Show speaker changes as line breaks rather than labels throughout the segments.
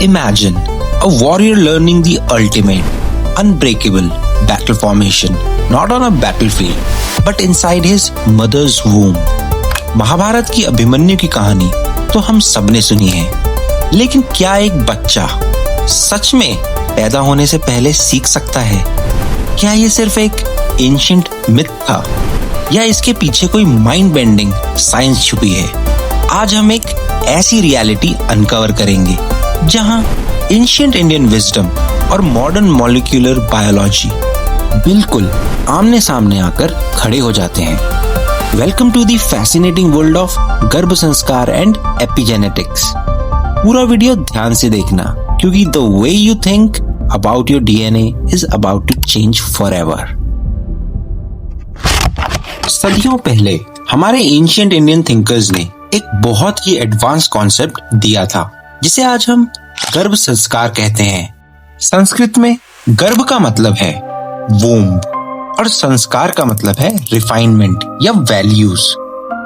Imagine a warrior learning the ultimate, unbreakable battle formation, not on a battlefield, but inside his mother's womb. Mahabharat की अभिमन्यु की कहानी तो हम सबने सुनी है, लेकिन क्या एक बच्चा सच में पैदा होने से पहले सीख सकता है? क्या ये सिर्फ एक एंशिएंट मिथ था या इसके पीछे कोई माइंड बेंडिंग साइंस छुपी है? आज हम एक ऐसी रियलिटी अनकवर करेंगे जहां एंशिएंट इंडियन विजडम और मॉडर्न मॉलिक्यूलर बायोलॉजी बिल्कुल आमने सामने आकर खड़े हो जाते हैं। Welcome to the fascinating world of garbh sanskar and epigenetics. पूरा वीडियो ध्यान से देखना, क्योंकि the way you think about your DNA is about to change forever. सदियों पहले हमारे एंशिएंट इंडियन थिंकर्स ने एक बहुत ही एडवांस कॉन्सेप्ट दिया था, जिसे आज हम गर्भ संस्कार कहते हैं। संस्कृत में गर्भ का मतलब है वोम्ब और संस्कार का मतलब है रिफाइनमेंट या वैल्यूज।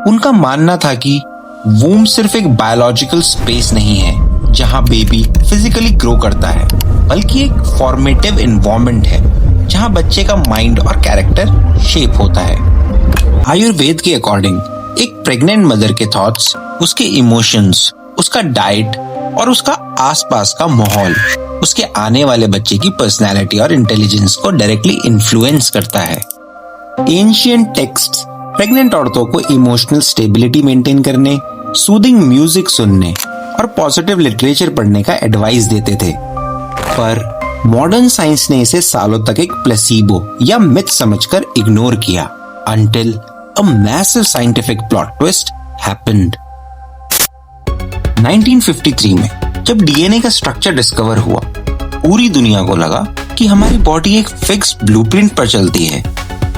उनका मानना था कि वोम्ब सिर्फ एक बायोलॉजिकल स्पेस नहीं है जहां बेबी फिजिकली ग्रो करता है, बल्कि एक फॉर्मेटिव एनवायरनमेंट है जहां बच्चे का माइंड और कैरेक्टर शेप होता है। आयुर्वेद के अकॉर्डिंग एक प्रेग्नेंट मदर के थॉट्स, उसके इमोशंस, उसका डाइट और उसका आसपास का माहौल उसके आने वाले बच्चे की पर्सनैलिटी और इंटेलिजेंस को डायरेक्टली इन्फ्लुएंस करता है। एंशिएंट टेक्स्ट्स प्रेग्नेंट औरतों को इमोशनल स्टेबिलिटी मेंटेन करने, सूदिंग म्यूजिक सुनने और पॉजिटिव लिटरेचर पढ़ने का एडवाइस देते थे। पर मॉडर्न साइंस ने इसे सालों तक एक प्लेसिबो या मिथ समझकर इग्नोर किया, until a massive scientific plot twist happened. 1953 में जब डीएनए का स्ट्रक्चर डिस्कवर हुआ, पूरी दुनिया को लगा कि हमारी बॉडी एक फिक्स ब्लूप्रिंट पर चलती है।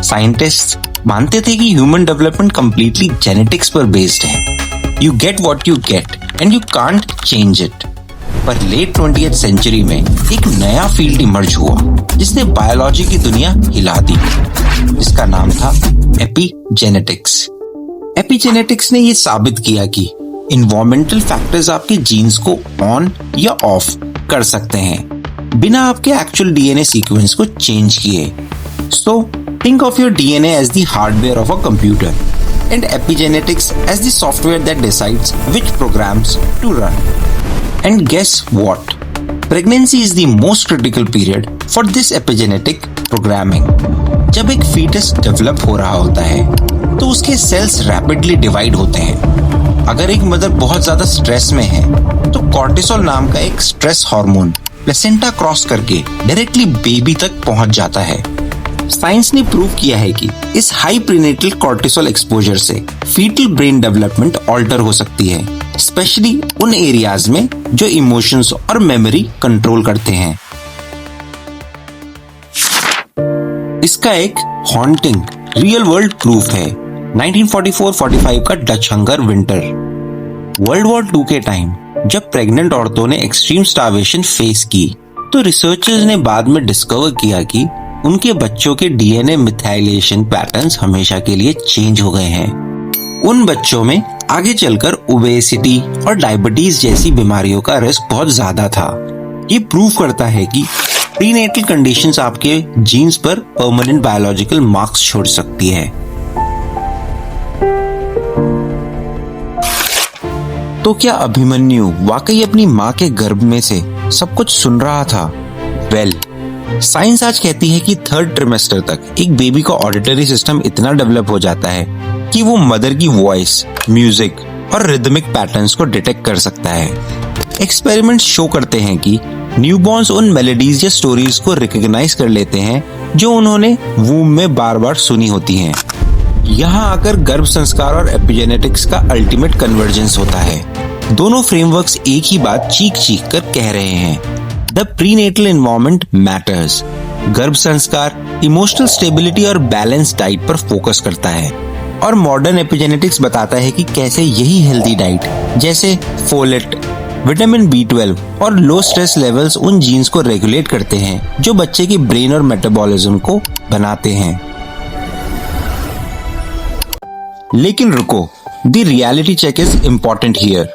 साइंटिस्ट्स मानते थे कि ह्यूमन डेवलपमेंट कंप्लीटली जेनेटिक्स पर बेस्ड है। You get what you get and you can't change it. पर लेट 20th सेंचुरी में एक नया फील्ड इमर्ज हुआ जिसने बायोलॉजी की दुनिया हिला दी, जिसका नाम था एपिजेनेटिक्स। एपिजेनेटिक्स ने ये साबित किया कि इन्वायरमेंटल फैक्टर्स आपके जीन्स को ऑन या ऑफ कर सकते हैं बिना आपके एक्चुअल डीएनए सीक्वेंस को चेंज किए। So think of your DNA as the hardware of a computer and epigenetics as the software that decides which programs to run. And guess what? Pregnancy is the most critical period for this epigenetic programming. जब एक foetus develop हो रहा होता है तो उसके sales rapidly divide होते हैं। अगर एक मदर बहुत ज्यादा स्ट्रेस में है तो कॉर्टिसोल नाम का एक स्ट्रेस हार्मोन प्लेसेंटा क्रॉस करके डायरेक्टली बेबी तक पहुंच जाता है। साइंस ने प्रूव किया है कि इस हाई प्रीनेटल कॉर्टिसोल एक्सपोजर से फीटल ब्रेन डेवलपमेंट ऑल्टर हो सकती है, स्पेशली उन एरियाज में जो इमोशंस और मेमोरी कंट्रोल करते हैं। इसका एक हॉन्टिंग रियल वर्ल्ड प्रूफ है 1944-45 का Dutch hunger winter. World war 2 के टाइम जब प्रेग्नेंट औरतों ने एक्सट्रीम स्टार्वेशन फेस की, तो रिसर्चर्स ने बाद में डिस्कवर किया कि उनके बच्चों के डीएनए मिथाइलेशन पैटर्न्स हमेशा के लिए चेंज हो गए हैं। उन बच्चों में आगे चलकर ओबेसिटी और डायबिटीज जैसी बीमारियों का रिस्क बहुत ज्यादा था। ये प्रूव करता है कि प्रीनेटल कंडीशंस आपके जीन्स पर परमानेंट बायोलॉजिकल मार्क्स छोड़ सकती है। तो क्या अभिमन्यु वाकई अपनी माँ के गर्भ में से सब कुछ सुन रहा था? वेल, साइंस आज कहती है कि 3rd ट्रिमेस्टर तक एक बेबी का ऑडिटरी सिस्टम इतना डेवलप हो जाता है कि वो मदर की वॉइस, म्यूजिक और रिदमिक पैटर्न्स को डिटेक्ट कर सकता है। एक्सपेरिमेंट्स शो करते हैं कि न्यूबॉर्न्स उन मेलोडीज या स्टोरीज को रिकॉग्नाइज कर लेते हैं जो उन्होंने वूम में बार बार सुनी होती हैं। यहाँ आकर गर्भ संस्कार और एपिजेनेटिक्स का अल्टीमेट कन्वर्जेंस होता है। दोनों फ्रेमवर्क्स एक ही बात चीख चीख कर कह रहे हैं, द प्रीनेटल एनवायरनमेंट मैटर्स। गर्भ संस्कार इमोशनल स्टेबिलिटी और बैलेंस डाइट पर फोकस करता है, और मॉडर्न एपिजेनेटिक्स बताता है कि कैसे यही हेल्दी डाइट जैसे फोलेट, विटामिन B12 और लो स्ट्रेस लेवल्स उन जीन्स को रेगुलेट करते हैं जो बच्चे के ब्रेन और मेटाबॉलिज्म को बनाते हैं। लेकिन रुको, the reality check is important here.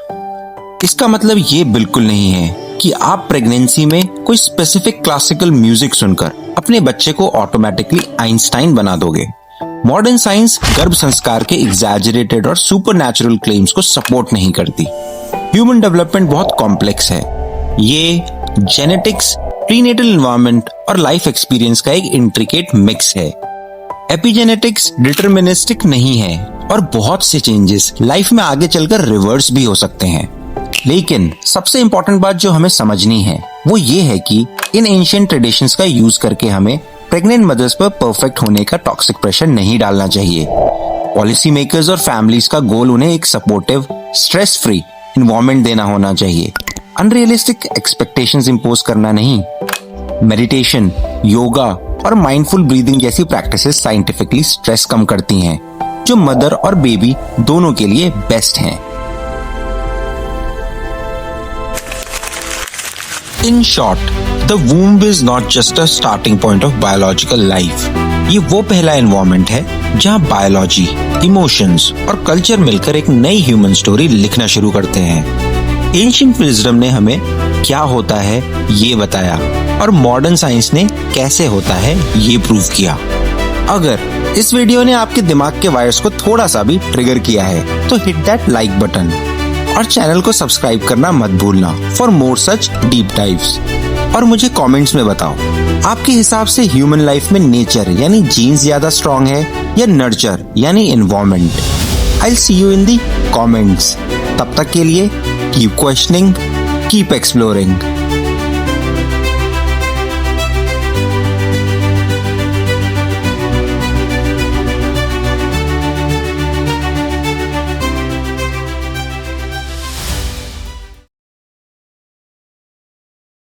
इसका मतलब ये बिल्कुल नहीं है कि आप प्रेगनेंसी में कोई स्पेसिफिक क्लासिकल म्यूजिक सुनकर अपने बच्चे को ऑटोमेटिकली आइंस्टाइन बना दोगे। मॉडर्न साइंस गर्भ संस्कार के एग्जैजरेटेड और सुपरनैचुरल क्लेम्स को सपोर्ट नहीं करती। ह्यूमन डेवलपमेंट बहुत कॉम्प्लेक्स है। ये जेनेटिक्स, प्रीनेटल एनवायरनमेंट और लाइफ एक्सपीरियंस का एक इंट्रिकेट मिक्स है। एपिजेनेटिक्स डिटरमिनिस्टिक नहीं है और बहुत से चेंजेस लाइफ में आगे चलकर रिवर्स भी हो सकते हैं। लेकिन सबसे इंपॉर्टेंट बात जो हमें समझनी है वो ये है कि इन एंशिएंट ट्रेडिशंस का यूज करके हमें प्रेग्नेंट मदर्स पर परफेक्ट होने का टॉक्सिक प्रेशर नहीं डालना चाहिए। पॉलिसी मेकर्स और फैमिलीज का गोल उन्हें एक सपोर्टिव, स्ट्रेस फ्री एनवायरनमेंट देना होना चाहिए, अनरियलिस्टिक एक्सपेक्टेशंस इंपोज करना नहीं। मेडिटेशन, योगा और माइंडफुल ब्रीदिंग जैसी प्रैक्टिसेस साइंटिफिकली स्ट्रेस कम करती हैं, जो मदर और बेबी दोनों के लिए बेस्ट हैं। In short, the womb is not just a starting point of biological life. ये वो पहला एनवायरनमेंट है जहाँ बायोलॉजी, इमोशंस और कल्चर मिलकर एक नई ह्यूमन स्टोरी लिखना शुरू करते हैं। एंशिएंट विजडम ने हमें क्या होता है ये बताया और मॉडर्न साइंस ने कैसे होता है ये प्रूव किया। अगर इस वीडियो ने आपके दिमाग के वायर्स को थोड़ा सा भी ट्रिगर किया है तो हिट दैट लाइक बटन और चैनल को सब्सक्राइब करना मत भूलना for more such deep dives. और मुझे कमेंट्स में बताओ, आपके हिसाब से ह्यूमन लाइफ में नेचर यानी जीन्स ज्यादा स्ट्रॉन्ग है या नर्चर यानी environment. I will see you in the comments. तब तक के लिए कीप क्वेश्चनिंग, कीप एक्सप्लोरिंग।